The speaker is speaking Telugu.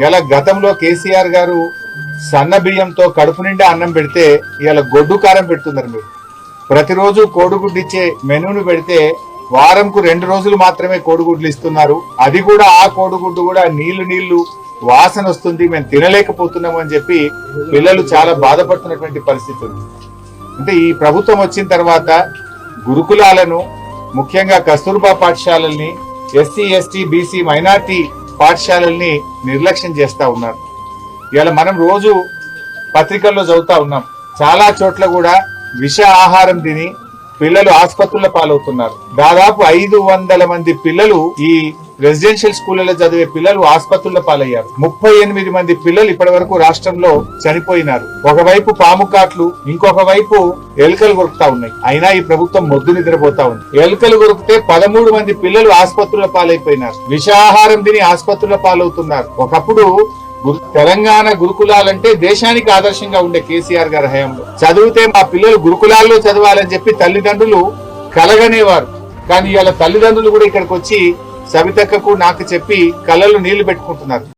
ఇలా గతంలో కేసీఆర్ గారు సన్న బియ్యంతో కడుపు నిండా అన్నం పెడితే ఇలా గొడ్డు కారం పెడుతున్నారు. మీరు ప్రతిరోజు కోడిగుడ్డు ఇచ్చే మెనూను పెడితే వారంకు 2 రోజులు మాత్రమే కోడిగుడ్లు ఇస్తున్నారు. అది కూడా ఆ కోడిగుడ్డు కూడా నీళ్లు వాసన వస్తుంది, మేము తినలేకపోతున్నాము అని చెప్పి పిల్లలు చాలా బాధపడుతున్నటువంటి పరిస్థితులు. అంటే ఈ ప్రభుత్వం వచ్చిన తర్వాత గురుకులాలను, ముఖ్యంగా కస్తూర్బా పాఠశాలల్ని, ఎస్సీ ఎస్టీ బీసీ మైనార్టీ పాఠశాలల్ని నిర్లక్ష్యం చేస్తా ఉన్నారు. ఇవాళ మనం రోజు పత్రికల్లో చదువుతా ఉన్నాం, చాలా చోట్ల కూడా విష ఆహారం తిని పిల్లలు ఆసుపత్రుల పాలవుతున్నారు. దాదాపు 500 మంది పిల్లలు, ఈ రెసిడెన్షియల్ స్కూళ్లలో చదివే పిల్లలు ఆసుపత్రుల పాలయ్యారు. 38 మంది పిల్లలు ఇప్పటి వరకు రాష్ట్రంలో చనిపోయినారు. ఒకవైపు పాము కాట్లు, ఇంకొక వైపు ఎలుకలు కొరుకుతా ఉన్నాయి. అయినా ఈ ప్రభుత్వం మొద్దు నిద్రపోతా ఉంది. ఎలుకలు కొరికితే 13 మంది పిల్లలు ఆసుపత్రుల పాలైపోయినారు. విషాహారం తిని ఆసుపత్రుల పాలవుతున్నారు. ఒకప్పుడు తెలంగాణ గురుకులాలంటే దేశానికి ఆదర్శంగా ఉండే కేసీఆర్ గారి హయాంలో చదివితే మా పిల్లలు గురుకులాల్లో చదవాలని చెప్పి తల్లిదండ్రులు కలగనేవారు. కానీ ఇవాళ తల్లిదండ్రులు కూడా ఇక్కడికి వచ్చి సవితక్కకు నాకు చెప్పి కళ్ళలో నీళ్లు పెట్టుకుంటున్నారు.